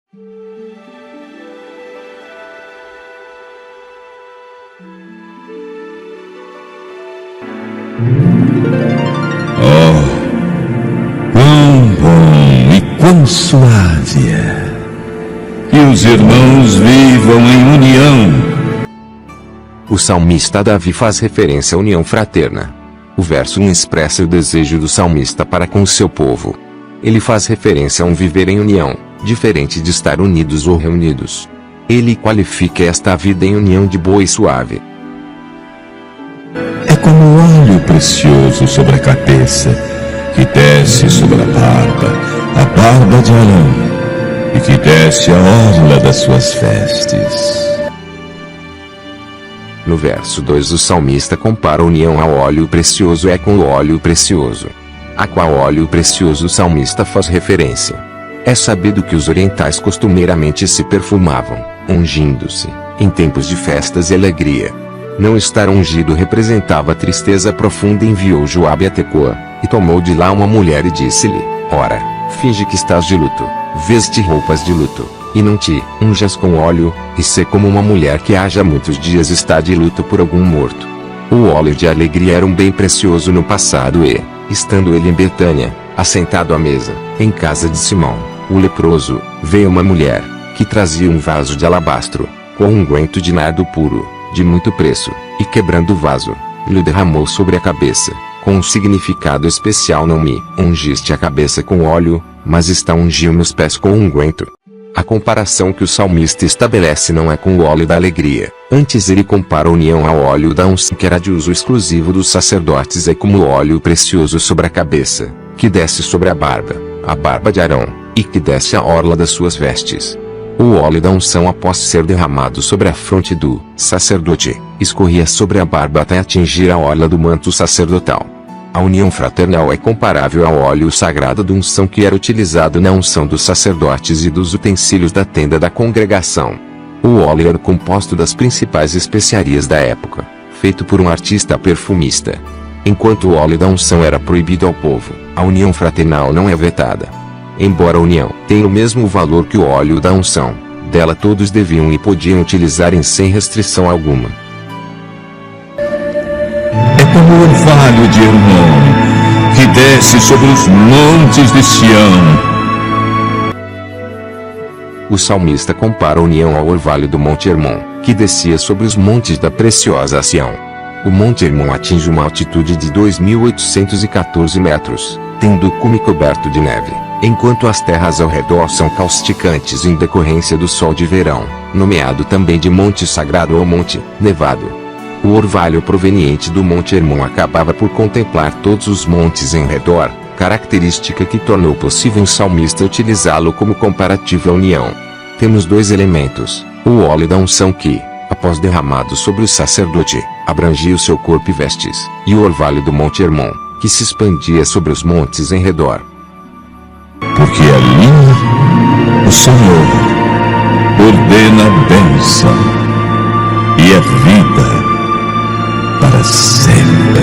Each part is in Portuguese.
Quão bom e quão suave é que os irmãos vivam em união. O salmista Davi faz referência à união fraterna. O verso 1 expressa o desejo do salmista para com o seu povo. Ele faz referência a um viver em união, diferente de estar unidos ou reunidos. Ele qualifica esta vida em união de boa e suave. É como óleo precioso sobre a cabeça, que desce sobre a barba de Arão, e que desce a orla das suas vestes. No verso 2 o salmista compara a união ao óleo precioso com o óleo precioso. A qual óleo precioso o salmista faz referência? É sabido que os orientais costumeiramente se perfumavam, ungindo-se, em tempos de festas e alegria. Não estar ungido representava tristeza profunda. Enviou Joabe a Tecoa, e tomou de lá uma mulher e disse-lhe: Ora, finge que estás de luto, veste roupas de luto, e não te unjas com óleo, e sê como uma mulher que há já muitos dias está de luto por algum morto. O óleo de alegria era um bem precioso no passado e, estando ele em Betânia, assentado à mesa, em casa de Simão, o leproso, veio uma mulher, que trazia um vaso de alabastro, com unguento de nardo puro, de muito preço, e quebrando o vaso, lhe derramou sobre a cabeça, com um significado especial: não me ungiste a cabeça com óleo, mas está ungiu meus pés com unguento. A comparação que o salmista estabelece não é com o óleo da alegria, antes ele compara a união ao óleo da unção, que era de uso exclusivo dos sacerdotes, como o óleo precioso sobre a cabeça, que desce sobre a barba de Arão, e que desce a orla das suas vestes. O óleo da unção, após ser derramado sobre a fronte do sacerdote, escorria sobre a barba até atingir a orla do manto sacerdotal. A união fraternal é comparável ao óleo sagrado da unção que era utilizado na unção dos sacerdotes e dos utensílios da tenda da congregação. O óleo era composto das principais especiarias da época, feito por um artista perfumista. Enquanto o óleo da unção era proibido ao povo, a união fraternal não é vetada. Embora a união tenha o mesmo valor que o óleo da unção, dela todos deviam e podiam utilizar sem restrição alguma. É como o orvalho de Hermon, que desce sobre os montes de Sião. O salmista compara a união ao orvalho do Monte Hermon, que descia sobre os montes da preciosa Sião. O Monte Hermon atinge uma altitude de 2.814 metros, tendo o cume coberto de neve, enquanto as terras ao redor são causticantes em decorrência do sol de verão, nomeado também de Monte Sagrado ou Monte Nevado. O orvalho proveniente do Monte Hermon acabava por contemplar todos os montes em redor, característica que tornou possível o salmista utilizá-lo como comparativo à união. Temos dois elementos: o óleo da unção que, após derramado sobre o sacerdote, abrangia o seu corpo e vestes, e o orvalho do Monte Hermon, que se expandia sobre os montes em redor. Porque ali o Senhor ordena a bênção e a vida para sempre.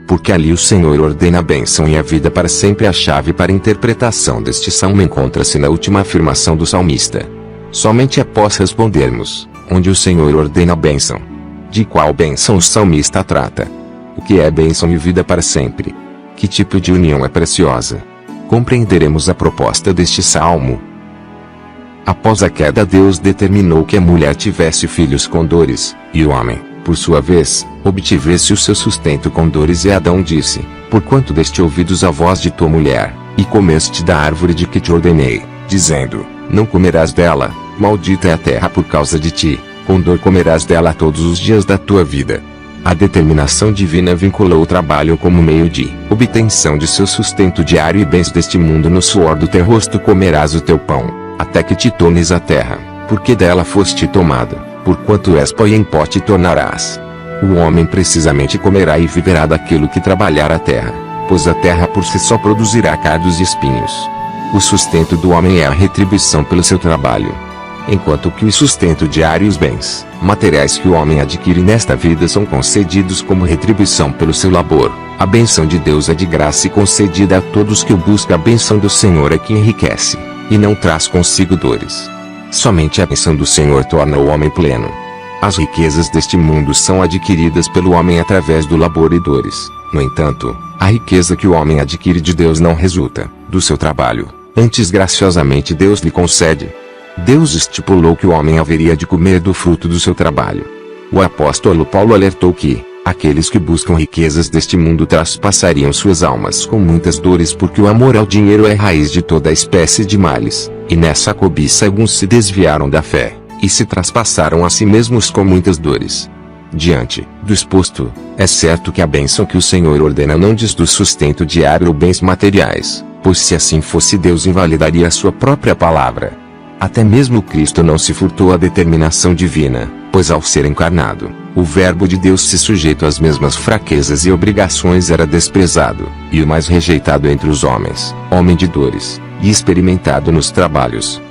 Porque ali o Senhor ordena a bênção e a vida para sempre. A chave para a interpretação deste salmo encontra-se na última afirmação do salmista. Somente após respondermos, onde o Senhor ordena a bênção, de qual bênção o salmista trata? O que é bênção e vida para sempre? Que tipo de união é preciosa? Compreenderemos a proposta deste salmo. Após a queda, Deus determinou que a mulher tivesse filhos com dores, e o homem, por sua vez, obtivesse o seu sustento com dores. E Adão disse: Porquanto deste ouvidos a voz de tua mulher, e comeste da árvore de que te ordenei, dizendo: Não comerás dela, maldita é a terra por causa de ti, com dor comerás dela todos os dias da tua vida. A determinação divina vinculou o trabalho como meio de obtenção de seu sustento diário e bens deste mundo. No suor do teu rosto comerás o teu pão, até que te tornes a terra, porque dela foste tomada, porquanto és pó e em pó te tornarás. O homem precisamente comerá e viverá daquilo que trabalhar a terra, pois a terra por si só produzirá cardos e espinhos. O sustento do homem é a retribuição pelo seu trabalho, enquanto que o sustento diário e os bens materiais que o homem adquire nesta vida são concedidos como retribuição pelo seu labor. A bênção de Deus é de graça e concedida a todos que o buscam. A bênção do Senhor é que enriquece. e não traz consigo dores. Somente a bênção do Senhor torna o homem pleno. As riquezas deste mundo são adquiridas pelo homem através do labor e dores. No entanto, a riqueza que o homem adquire de Deus não resulta do seu trabalho, antes graciosamente Deus lhe concede. Deus estipulou que o homem haveria de comer do fruto do seu trabalho. O apóstolo Paulo alertou que aqueles que buscam riquezas deste mundo traspassariam suas almas com muitas dores, porque o amor ao dinheiro é raiz de toda espécie de males, e nessa cobiça alguns se desviaram da fé, e se traspassaram a si mesmos com muitas dores. Diante do exposto, é certo que a bênção que o Senhor ordena não diz do sustento diário ou bens materiais, pois se assim fosse Deus invalidaria a sua própria palavra. Até mesmo Cristo não se furtou à determinação divina, pois ao ser encarnado, o Verbo de Deus se sujeitou às mesmas fraquezas e obrigações era desprezado, e o mais rejeitado entre os homens, homem de dores, e experimentado nos trabalhos,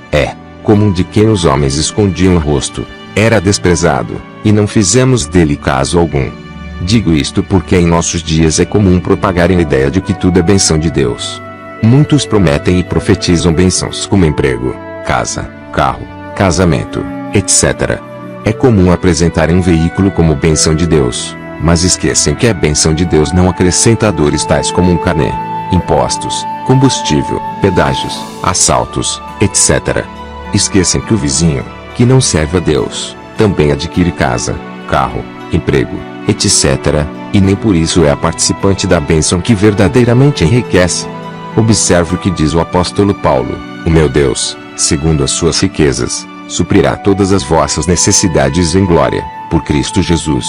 como um de quem os homens escondiam o rosto, era desprezado, e não fizemos dele caso algum. Digo isto porque em nossos dias é comum propagarem a ideia de que tudo é bênção de Deus. Muitos prometem e profetizam bênçãos como emprego, casa, carro, casamento, etc. É comum apresentarem um veículo como bênção de Deus, mas esquecem que a bênção de Deus não acrescenta dores tais como um carnê, impostos, combustível, pedágios, assaltos, etc. Esquecem que o vizinho, que não serve a Deus, também adquire casa, carro, emprego, etc., e nem por isso é a participante da bênção que verdadeiramente enriquece. Observe o que diz o apóstolo Paulo: o meu Deus, segundo as suas riquezas, suprirá todas as vossas necessidades em glória, por Cristo Jesus.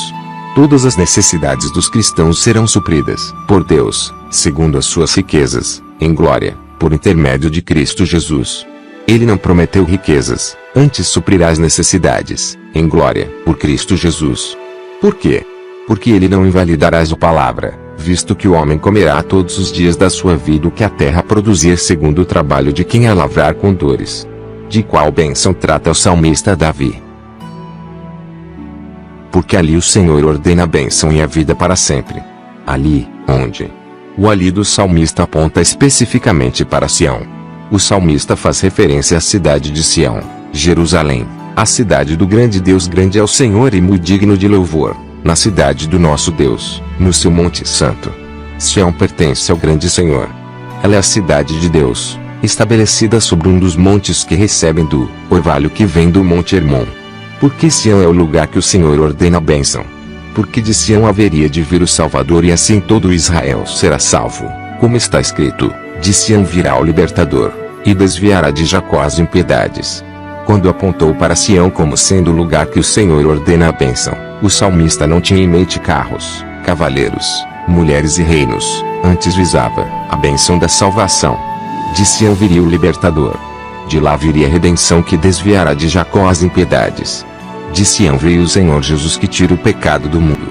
Todas as necessidades dos cristãos serão supridas por Deus, segundo as suas riquezas, em glória, por intermédio de Cristo Jesus. Ele não prometeu riquezas, antes suprirá as necessidades, em glória, por Cristo Jesus. Por quê? Porque ele não invalidará a sua palavra, visto que o homem comerá todos os dias da sua vida o que a terra produzir, segundo o trabalho de quem a lavrar com dores. De qual bênção trata o salmista Davi? Porque ali o Senhor ordena a bênção e a vida para sempre. Ali, onde? O ali do salmista aponta especificamente para Sião. O salmista faz referência à cidade de Sião, Jerusalém, a cidade do grande Deus. Grande é o Senhor e muito digno de louvor, na cidade do nosso Deus, no seu monte santo. Sião pertence ao grande Senhor. Ela é a cidade de Deus, estabelecida sobre um dos montes que recebem do orvalho que vem do Monte Hermon. Porque Sião é o lugar que o Senhor ordena a bênção. Porque de Sião haveria de vir o Salvador, e assim todo Israel será salvo, como está escrito: de Sião virá o libertador, e desviará de Jacó as impiedades. Quando apontou para Sião como sendo o lugar que o Senhor ordena a bênção, o salmista não tinha em mente carros, cavaleiros, mulheres e reinos, antes visava a bênção da salvação. De Sião viria o libertador. De lá viria a redenção que desviará de Jacó as impiedades. De Sião veio o Senhor Jesus que tira o pecado do mundo.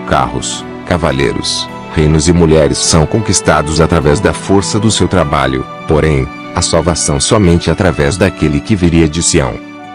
Carros, cavaleiros, reinos e mulheres são conquistados através da força do seu trabalho, porém, a salvação somente através daquele que viria de Sião.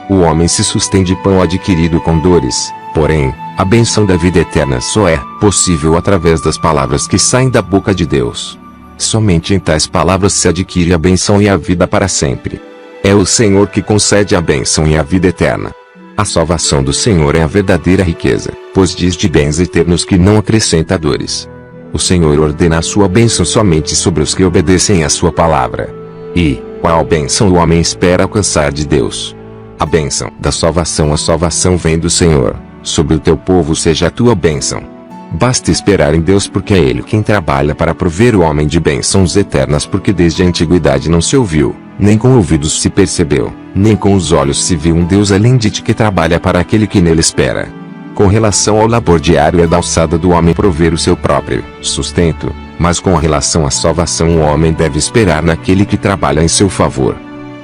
O homem se sustém de pão adquirido com dores, porém, a bênção da vida eterna só é possível através das palavras que saem da boca de Deus. Somente em tais palavras se adquire a bênção e a vida para sempre. É o Senhor que concede a bênção e a vida eterna. A salvação do Senhor é a verdadeira riqueza, pois diz de bens eternos que não acrescenta dores. O Senhor ordena a sua bênção somente sobre os que obedecem à sua palavra. E qual bênção o homem espera alcançar de Deus? A bênção da salvação. A salvação vem do Senhor. Sobre o teu povo seja a tua bênção. Basta esperar em Deus, porque é Ele quem trabalha para prover o homem de bênçãos eternas, porque desde a antiguidade não se ouviu, nem com ouvidos se percebeu, nem com os olhos se viu um Deus além de ti que trabalha para aquele que nele espera. Com relação ao labor diário, é da alçada do homem prover o seu próprio sustento, mas com relação à salvação o homem deve esperar naquele que trabalha em seu favor.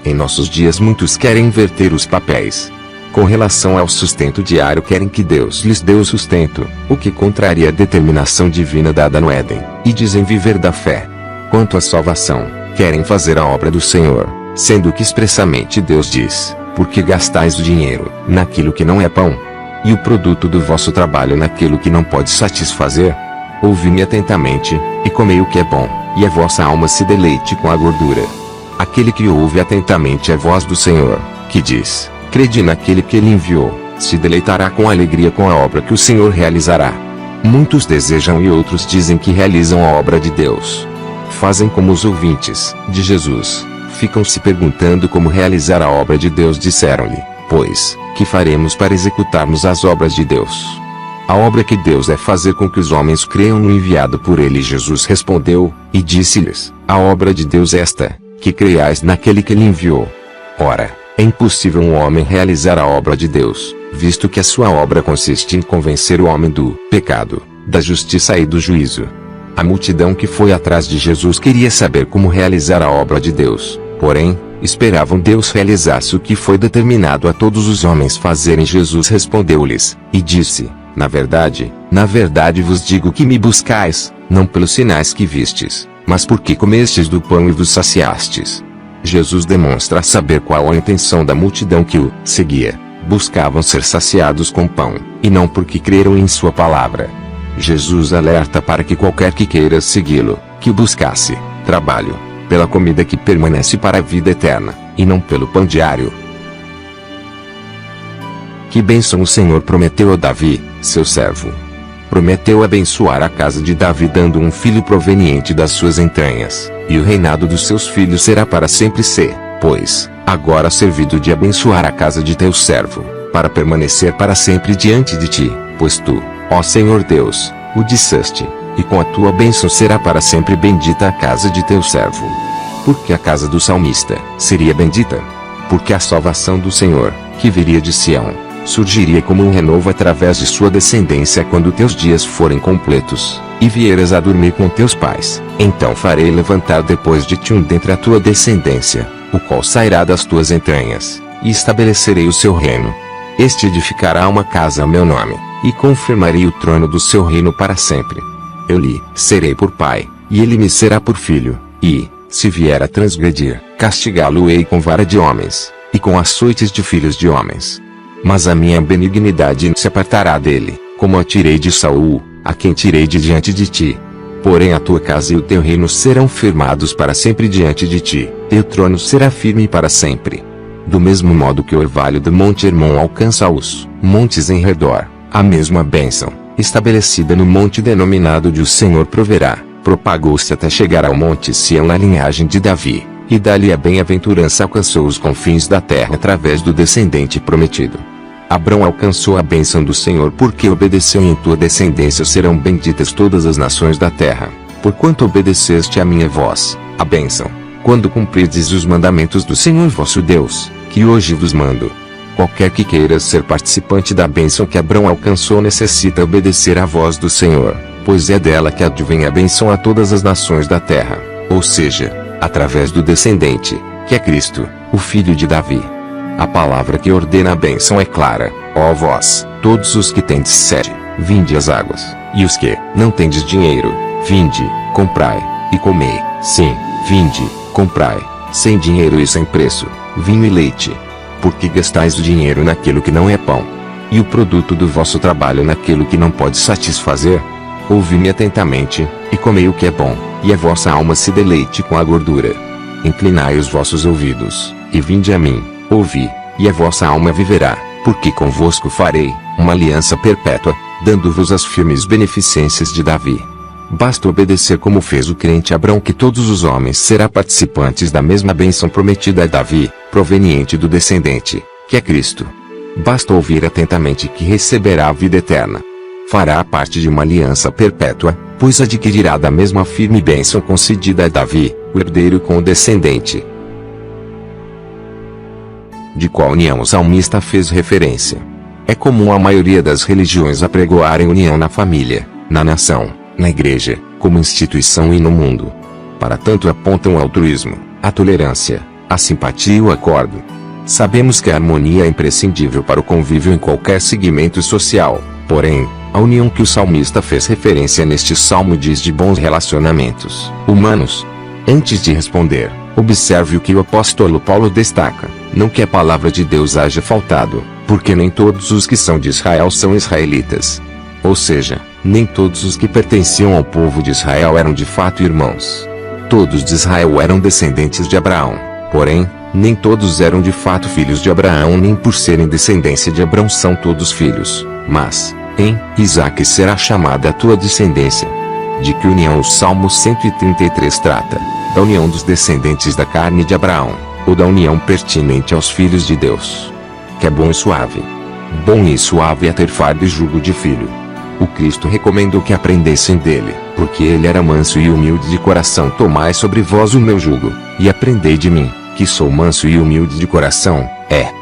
Em nossos dias muitos querem inverter os papéis. Com relação ao sustento diário, querem que Deus lhes dê o sustento, o que contraria a determinação divina dada no Éden, e dizem viver da fé. Quanto à salvação, querem fazer a obra do Senhor, sendo que expressamente Deus diz: porque gastais o dinheiro naquilo que não é pão, e o produto do vosso trabalho naquilo que não pode satisfazer? Ouvi-me atentamente, e comei o que é bom, e a vossa alma se deleite com a gordura. Aquele que ouve atentamente a voz do Senhor, que diz: crede naquele que ele enviou, se deleitará com alegria com a obra que o Senhor realizará. Muitos desejam e outros dizem que realizam a obra de Deus. Fazem como os ouvintes de Jesus. Ficam se perguntando como realizar a obra de Deus. Disseram-lhe, pois, que faremos para executarmos as obras de Deus? A obra que Deus é fazer com que os homens creiam no enviado por ele. Jesus respondeu, e disse-lhes, a obra de Deus é esta, que creiais naquele que ele enviou. Ora, é impossível um homem realizar a obra de Deus, visto que a sua obra consiste em convencer o homem do pecado, da justiça e do juízo. A multidão que foi atrás de Jesus queria saber como realizar a obra de Deus, porém, esperavam Deus realizasse o que foi determinado a todos os homens fazerem. Jesus respondeu-lhes, e disse, na verdade vos digo que me buscais, não pelos sinais que vistes, mas porque comestes do pão e vos saciastes. Jesus demonstra saber qual a intenção da multidão que o seguia. Buscavam ser saciados com pão, e não porque creram em sua palavra. Jesus alerta para que qualquer que queira segui-lo, que buscasse trabalho pela comida que permanece para a vida eterna, e não pelo pão diário. Que bênção o Senhor prometeu a Davi, seu servo. Prometeu abençoar a casa de Davi dando um filho proveniente das suas entranhas, e o reinado dos seus filhos será para sempre pois, agora servido de abençoar a casa de teu servo, para permanecer para sempre diante de ti, pois tu, ó Senhor Deus, o disseste, e com a tua bênção será para sempre bendita a casa de teu servo. Porque a casa do salmista seria bendita? Porque a salvação do Senhor, que viria de Sião, surgiria como um renovo através de sua descendência quando teus dias forem completos, e vieras a dormir com teus pais. Então farei levantar depois de ti um dentre a tua descendência, o qual sairá das tuas entranhas, e estabelecerei o seu reino. Este edificará uma casa a meu nome, e confirmarei o trono do seu reino para sempre. Eu lhe serei por pai, e ele me será por filho, e, se vier a transgredir, castigá-lo-ei com vara de homens, e com açoites de filhos de homens. Mas a minha benignidade se apartará dele, como a tirei de Saul, a quem tirei de diante de ti. Porém a tua casa e o teu reino serão firmados para sempre diante de ti, teu trono será firme para sempre. Do mesmo modo que o orvalho do Monte Hermon alcança os montes em redor, a mesma bênção, estabelecida no monte denominado de o Senhor proverá, propagou-se até chegar ao monte Sião na linhagem de Davi, e dali a bem-aventurança alcançou os confins da terra através do descendente prometido. Abrão alcançou a bênção do Senhor porque obedeceu, e em tua descendência serão benditas todas as nações da terra, porquanto obedeceste à minha voz, a bênção, quando cumprirdes os mandamentos do Senhor vosso Deus, que hoje vos mando. Qualquer que queira ser participante da bênção que Abrão alcançou necessita obedecer à voz do Senhor, pois é dela que advém a bênção a todas as nações da terra, ou seja, através do descendente, que é Cristo, o filho de Davi. A palavra que ordena a bênção é clara: ó vós, todos os que tendes sede, vinde às águas, e os que não tendes dinheiro, vinde, comprai, e comei. Sim, vinde, comprai, sem dinheiro e sem preço, vinho e leite. Porque gastais o dinheiro naquilo que não é pão, e o produto do vosso trabalho naquilo que não pode satisfazer? Ouvi-me atentamente, e comei o que é bom, e a vossa alma se deleite com a gordura. Inclinai os vossos ouvidos, e vinde a mim, ouvi, e a vossa alma viverá, porque convosco farei uma aliança perpétua, dando-vos as firmes beneficências de Davi. Basta obedecer como fez o crente Abrão, que todos os homens serão participantes da mesma bênção prometida a Davi, proveniente do descendente, que é Cristo. Basta ouvir atentamente que receberá a vida eterna. Fará parte de uma aliança perpétua, pois adquirirá da mesma firme bênção concedida a Davi, o herdeiro com o descendente. De qual união o salmista fez referência? É comum a maioria das religiões apregoarem união na família, na nação, na igreja, como instituição e no mundo. Para tanto apontam o altruísmo, a tolerância, a simpatia e o acordo. Sabemos que a harmonia é imprescindível para o convívio em qualquer segmento social, porém, a união que o salmista fez referência neste salmo diz de bons relacionamentos humanos. Antes de responder, observe o que o apóstolo Paulo destaca: não que a palavra de Deus haja faltado, porque nem todos os que são de Israel são israelitas. Ou seja, nem todos os que pertenciam ao povo de Israel eram de fato irmãos. Todos de Israel eram descendentes de Abraão, Porém, nem todos eram de fato filhos de Abraão, nem por serem descendência de Abraão são todos filhos, mas, em Isaque será chamada a tua descendência. De que união o Salmo 133 trata? Da união dos descendentes da carne de Abraão, ou da união pertinente aos filhos de Deus. Que é bom e suave. Bom e suave é ter fardo e jugo de filho. O Cristo recomendou que aprendessem dele, porque ele era manso e humilde de coração. Tomai sobre vós o meu jugo, e aprendei de mim, que sou manso e humilde de coração,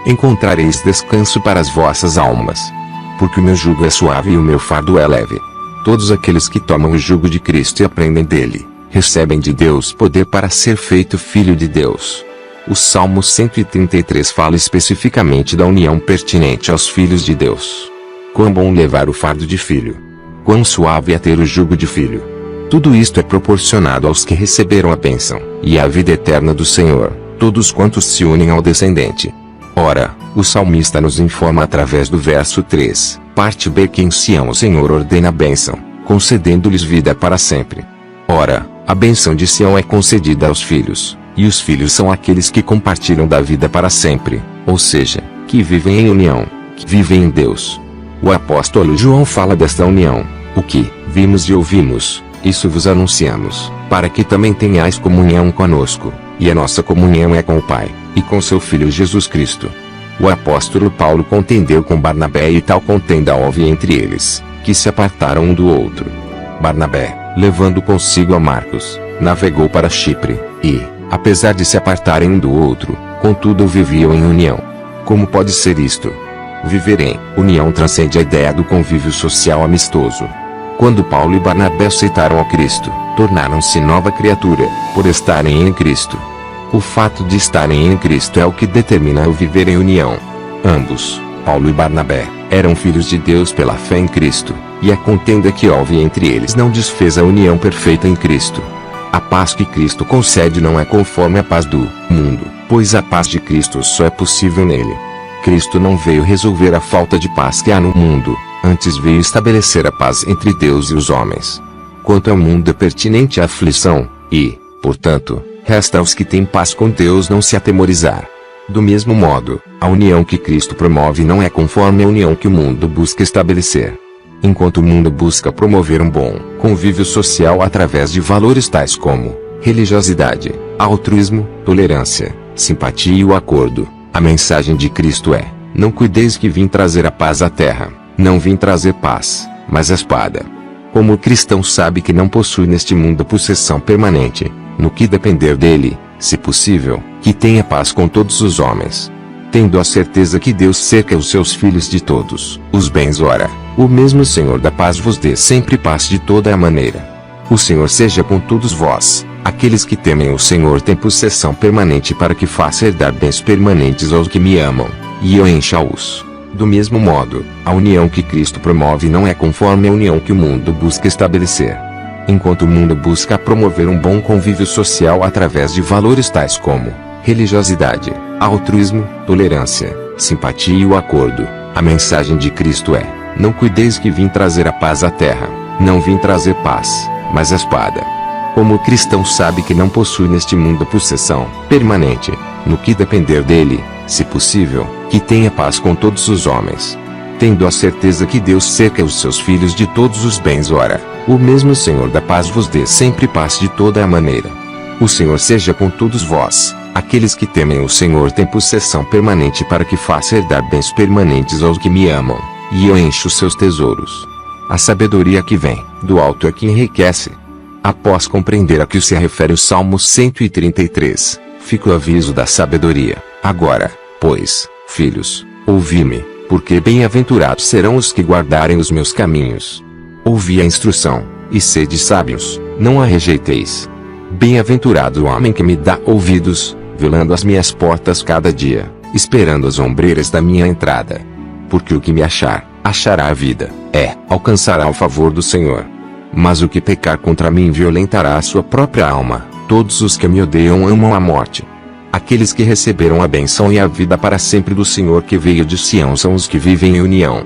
encontrareis descanso para as vossas almas. Porque o meu jugo é suave e o meu fardo é leve. Todos aqueles que tomam o jugo de Cristo e aprendem dele, recebem de Deus poder para ser feito filho de Deus. O Salmo 133 fala especificamente da união pertinente aos filhos de Deus. Quão bom levar o fardo de filho! Quão suave é ter o jugo de filho! Tudo isto é proporcionado aos que receberam a bênção e a vida eterna do Senhor, todos quantos se unem ao descendente. Ora, o salmista nos informa através do verso 3, parte B, que em Sião o Senhor ordena a bênção, concedendo-lhes vida para sempre. Ora, a bênção de Sião é concedida aos filhos, e os filhos são aqueles que compartilham da vida para sempre, ou seja, que vivem em união, que vivem em Deus. O apóstolo João fala desta união: o que vimos e ouvimos, isso vos anunciamos, para que também tenhais comunhão conosco, e a nossa comunhão é com o Pai, e com seu Filho Jesus Cristo. O apóstolo Paulo contendeu com Barnabé e tal contenda houve entre eles, que se apartaram um do outro. Barnabé, levando consigo a Marcos, navegou para Chipre, e, apesar de se apartarem um do outro, contudo viviam em união. Como pode ser isto? Viver em união transcende a ideia do convívio social amistoso. Quando Paulo e Barnabé aceitaram a Cristo, tornaram-se nova criatura, por estarem em Cristo. O fato de estarem em Cristo é o que determina o viver em união. Ambos, Paulo e Barnabé, eram filhos de Deus pela fé em Cristo, e a contenda que houve entre eles não desfez a união perfeita em Cristo. A paz que Cristo concede não é conforme a paz do mundo, pois a paz de Cristo só é possível nele. Cristo não veio resolver a falta de paz que há no mundo, antes veio estabelecer a paz entre Deus e os homens. Quanto ao mundo é pertinente à aflição, e, portanto, resta aos que têm paz com Deus não se atemorizar. Do mesmo modo, a união que Cristo promove não é conforme a união que o mundo busca estabelecer. Enquanto o mundo busca promover um bom convívio social através de valores tais como religiosidade, altruísmo, tolerância, simpatia e o acordo, a mensagem de Cristo é: não cuideis que vim trazer a paz à terra, não vim trazer paz, mas a espada. Como o cristão sabe que não possui neste mundo possessão permanente, no que depender dele, se possível, que tenha paz com todos os homens. Tendo a certeza que Deus cerca os seus filhos de todos os bens, ora, o mesmo Senhor da paz vos dê sempre paz de toda a maneira. O Senhor seja com todos vós. Aqueles que temem o Senhor têm possessão permanente para que faça herdar bens permanentes aos que me amam, e eu encha-os. Do mesmo modo, a união que Cristo promove não é conforme a união que o mundo busca estabelecer. Enquanto o mundo busca promover um bom convívio social através de valores tais como religiosidade, altruísmo, tolerância, simpatia e o acordo, a mensagem de Cristo é: não cuideis que vim trazer a paz à terra, não vim trazer paz, mas a espada. Como o cristão sabe que não possui neste mundo possessão permanente, no que depender dele, se possível, que tenha paz com todos os homens. Tendo a certeza que Deus cerca os seus filhos de todos os bens, ora, o mesmo Senhor da paz vos dê sempre paz de toda a maneira. O Senhor seja com todos vós. Aqueles que temem o Senhor têm possessão permanente para que faça herdar bens permanentes aos que me amam, e eu encho os seus tesouros. A sabedoria que vem do alto é que enriquece. Após compreender a que se refere o Salmo 133, fica o aviso da sabedoria. Agora, pois, filhos, ouvi-me, porque bem-aventurados serão os que guardarem os meus caminhos. Ouvi a instrução, e sede sábios, não a rejeiteis. Bem-aventurado o homem que me dá ouvidos, velando as minhas portas cada dia, esperando as ombreiras da minha entrada. Porque o que me achar, achará a vida, alcançará o favor do Senhor. Mas o que pecar contra mim violentará a sua própria alma. Todos os que me odeiam amam a morte. Aqueles que receberam a bênção e a vida para sempre do Senhor que veio de Sião são os que vivem em união.